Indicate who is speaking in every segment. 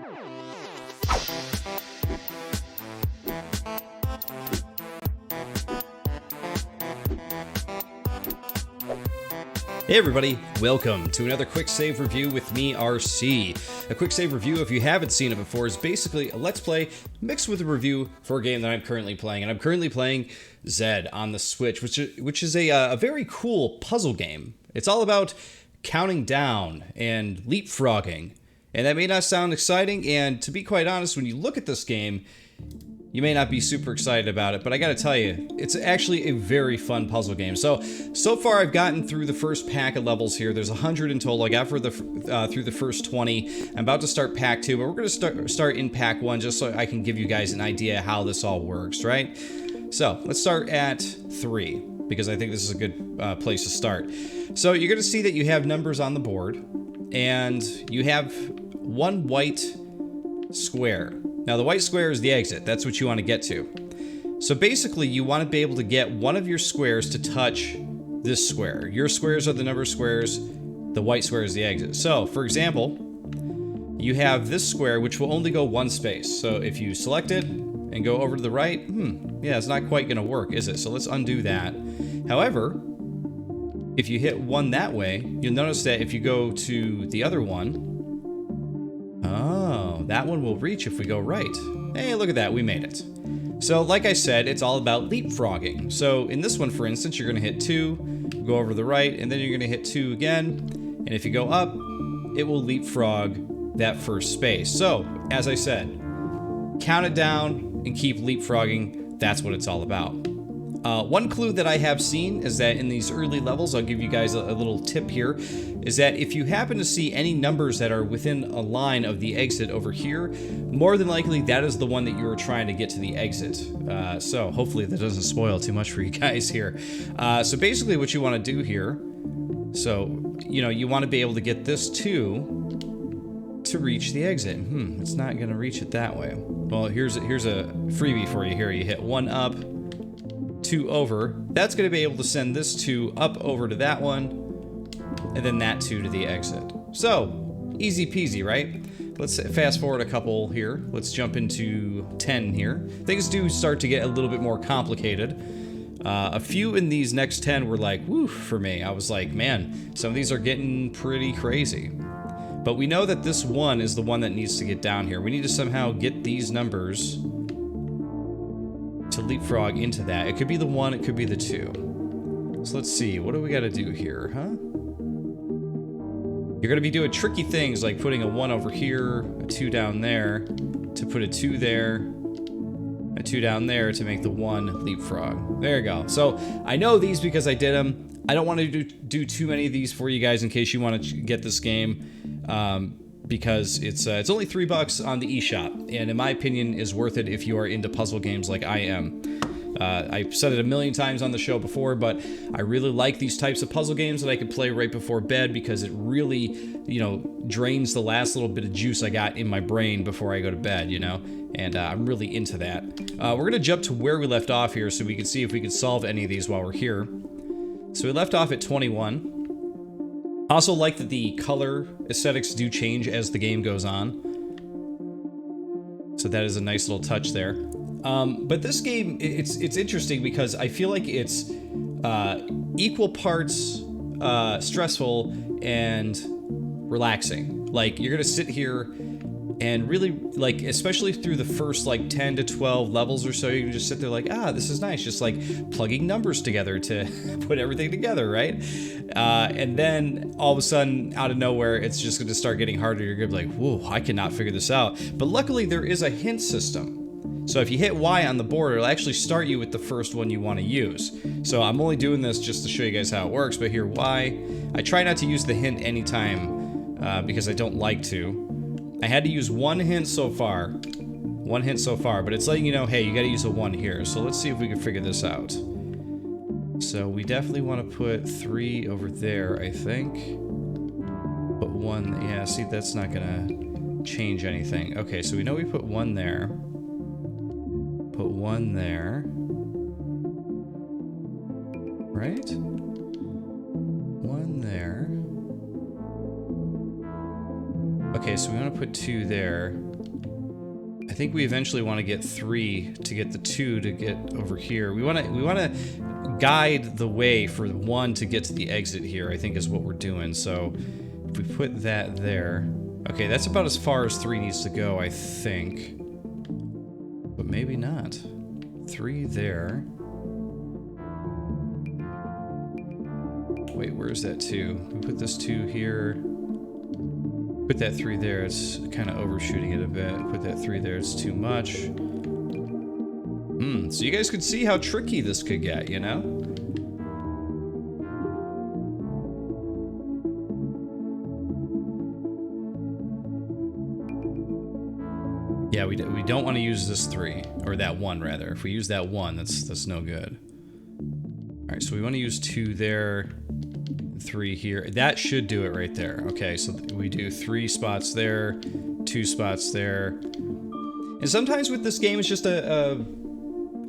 Speaker 1: Hey everybody, welcome to another Quicksave Review with me, RC. A Quicksave Review, if you haven't seen it before, is basically a Let's Play mixed with a review for a game that I'm currently playing. And I'm currently playing Zhed on the Switch, which is a very cool puzzle game. It's all about counting down and leapfrogging. And that may not sound exciting, and to be quite honest, when you look at this game, you may not be super excited about it, but I gotta tell you, it's actually a very fun puzzle game. So far I've gotten through the first pack of levels here. There's 100 in total. I got through the first 20. I'm about to start pack 2, but we're gonna start in pack 1 just so I can give you guys an idea how this all works, right? So let's start at 3, because I think this is a good place to start. So you're gonna see that you have numbers on the board, and you have one white square. Now the white square is the exit. That's what you want to get to. So basically you want to be able to get one of your squares to touch this square. Your squares are the number of squares. The white square is the exit. So for example, you have this square which will only go one space. So if you select it and go over to the right, yeah, it's not quite going to work, is it? So let's undo that. However, if you hit one that way, you'll notice that if you go to the other one, oh, that one will reach if we go right. Hey, look at that, we made it. So like I said, it's all about leapfrogging. So in this one, for instance, you're gonna hit 2, go over to the right, and then you're gonna hit 2 again. And if you go up, it will leapfrog that first space. So, as I said, count it down and keep leapfrogging. That's what it's all about. One clue that I have seen is that in these early levels, I'll give you guys a little tip here, is that if you happen to see any numbers that are within a line of the exit over here, more than likely that is the one that you were trying to get to the exit. So hopefully that doesn't spoil too much for you guys here. So basically what you want to do here, so, you know, you want to be able to get this 2 to reach the exit. It's not going to reach it that way. Well, here's a freebie for you here. You hit 1 up, 2 over. That's going to be able to send this 2 up over to that one, and then that 2 to the exit. So, easy peasy, right? Let's fast forward a couple here. Let's jump into 10 here. Things do start to get a little bit more complicated. A few in these next 10 were like, woo, for me. I was like, man, some of these are getting pretty crazy. But we know that this 1 is the one that needs to get down here. We need to somehow get these numbers to leapfrog into that. It could be the 1, it could be the 2. So let's see, what do we got to do here, huh? You're going to be doing tricky things like putting a 1 over here, a 2 down there, to put a 2 there, a 2 down there to make the 1 leapfrog. There you go. So I know these because I did them. I don't want to do too many of these for you guys in case you want to get this game. Because it's only $3 on the eShop, and in my opinion is worth it if you are into puzzle games like I am. I've said it a million times on the show before, but I really like these types of puzzle games that I can play right before bed because it really, you know, drains the last little bit of juice I got in my brain before I go to bed, you know, and I'm really into that. We're gonna jump to where we left off here so we can see if we can solve any of these while we're here. So we left off at 21. I also like that the color aesthetics do change as the game goes on. So that is a nice little touch there. But this game, it's interesting because I feel like it's equal parts stressful and relaxing. Like, you're gonna sit here and really, like, especially through the first like 10 to 12 levels or so, you can just sit there like, ah, this is nice, just like plugging numbers together to put everything together, right? And then all of a sudden, out of nowhere, it's just gonna start getting harder. You're gonna be like, whoa, I cannot figure this out. But luckily there is a hint system. So if you hit Y on the board, it'll actually start you with the first one you want to use. So I'm only doing this just to show you guys how it works, but here, Y. I try not to use the hint anytime because I don't like to. I had to use 1 hint so far. 1 hint so far, but it's letting you know, hey, you gotta use a 1 here. So let's see if we can figure this out. So we definitely want to put 3 over there, I think. Put 1, yeah, see, that's not gonna change anything. Okay, so we know we put 1 there. Put 1 there. Right? 1 there. Okay, so we want to put 2 there. I think we eventually want to get 3 to get the 2 to get over here. We want to guide the way for 1 to get to the exit here, I think is what we're doing. So if we put that there, okay, that's about as far as 3 needs to go, I think. But maybe not. 3 there. Wait, where's that 2? We put this 2 here. Put that 3 there, it's kind of overshooting it a bit. Put that 3 there, it's too much. So you guys could see how tricky this could get, you know? Yeah, we don't want to use this 3, or that 1 rather. If we use that 1, that's no good. All right, so we want to use 2 there, 3 here. That should do it right there. Okay, so we do 3 spots there, 2 spots there. And sometimes with this game, it's just a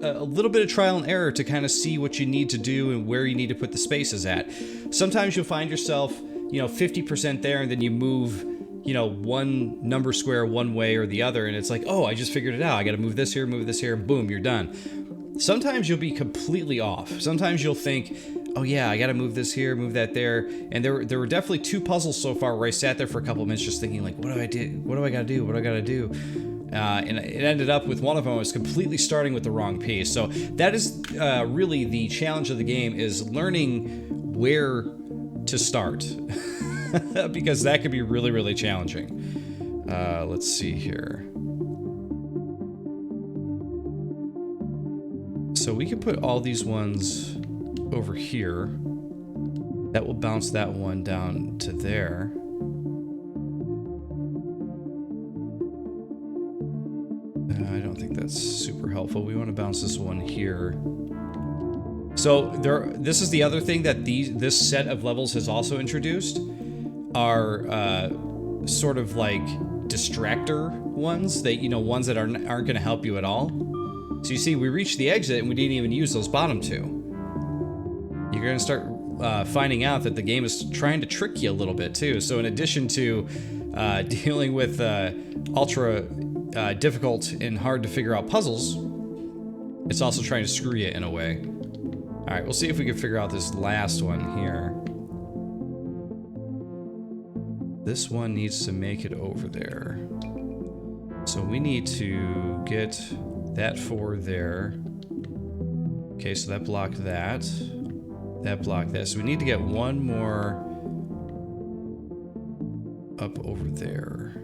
Speaker 1: little bit of trial and error to kind of see what you need to do and where you need to put the spaces at. Sometimes you'll find yourself, you know, 50% there, and then you move, you know, one number square one way or the other, and it's like, oh, I just figured it out. I got to move this here, and boom, you're done. Sometimes you'll be completely off. Sometimes you'll think, oh yeah, I got to move this here, move that there. And there were definitely 2 puzzles so far where I sat there for a couple of minutes just thinking, like, what do I do? What do I got to do? What do I got to do? And it ended up with one of them, I was completely starting with the wrong piece. So that is really the challenge of the game, is learning where to start. Because that could be really, really challenging. Let's see here. So we could put all these ones over here. That will bounce that one down to there. I don't think that's super helpful. We want to bounce this one here. So this is the other thing that this set of levels has also introduced, are sort of like distractor ones, that, you know, ones that aren't going to help you at all. So you see, we reached the exit and we didn't even use those bottom 2. You're going to start finding out that the game is trying to trick you a little bit too. So in addition to dealing with ultra difficult and hard to figure out puzzles, it's also trying to screw you in a way. All right, we'll see if we can figure out this last one here. This one needs to make it over there. So we need to get that 4 there. Okay, so that blocked that. That blocked that. So we need to get one more up over there.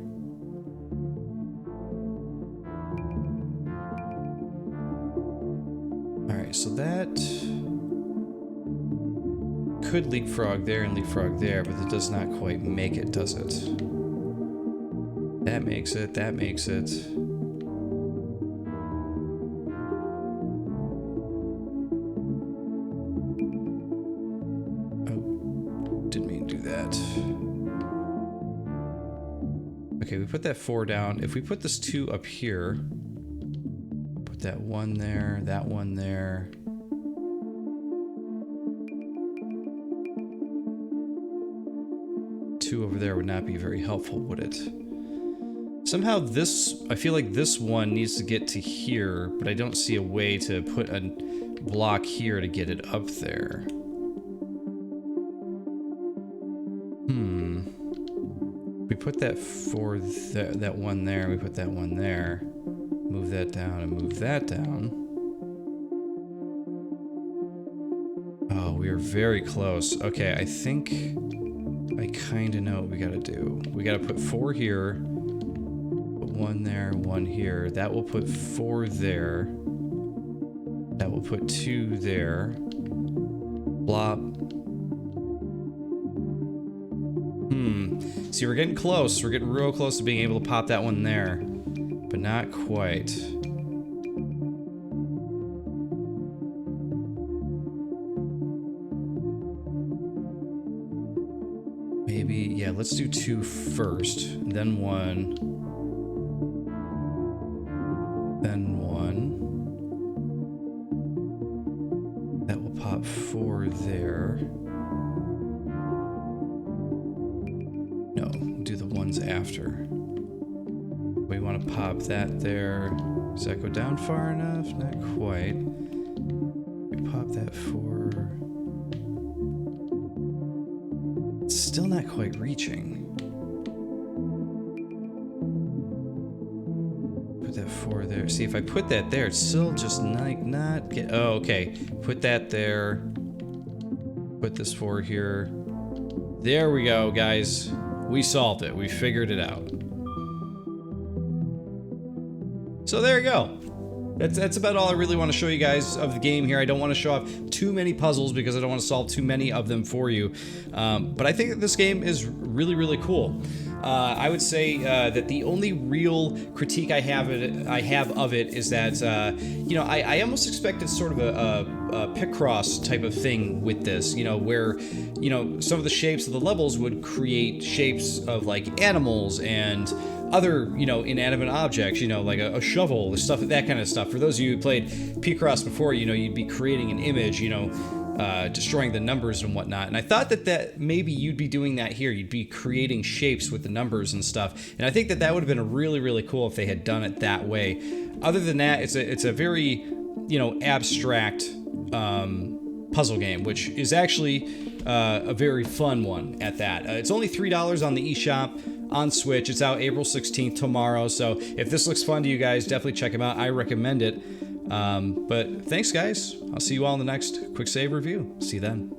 Speaker 1: Alright, so that could leapfrog there and leapfrog there, but it does not quite make it, does it? That makes it, that makes it. Okay, we put that 4 down. If we put this 2 up here, put that 1 there, that 1 there. Two over there would not be very helpful, would it? Somehow this, I feel like this one needs to get to here, but I don't see a way to put a block here to get it up there. We put that that one there, we put that one there, move that down and move that down. Oh, we are very close. Okay, I think I kind of know what we gotta do. We gotta put 4 here, put 1 there, 1 here. That will put 4 there. That will put 2 there. Blop. See, we're getting close. We're getting real close to being able to pop that one there, but not quite. Maybe, yeah, let's do 2 first, then 1, then 1. That will pop 4 there. No, do the ones after. We want to pop that there. Does that go down far enough? Not quite. We pop that 4. It's still not quite reaching. Put that 4 there. See, if I put that there, it's still just not get. Oh, okay. Put that there. Put this 4 here. There we go, guys. We solved it. We figured it out. So there you go. That's about all I really want to show you guys of the game here. I don't want to show off too many puzzles because I don't want to solve too many of them for you. But I think that this game is really, really cool. I would say that the only real critique I have of it is that you know, I almost expected sort of a Picross type of thing with this, you know, where, you know, some of the shapes of the levels would create shapes of like animals and other, you know, inanimate objects, you know, like a shovel, stuff, that kind of stuff. For those of you who played Picross before, you know, you'd be creating an image, you know, destroying the numbers and whatnot. And I thought that maybe you'd be doing that here. You'd be creating shapes with the numbers and stuff. And I think that would have been really, really cool if they had done it that way. Other than that, it's a very, you know, abstract puzzle game, which is actually a very fun one at that. It's only $3 on the eShop on Switch. It's out April 16th, tomorrow. So if this looks fun to you guys, definitely check them out. I recommend it. But thanks, guys. I'll see you all in the next Quicksave review. See you then.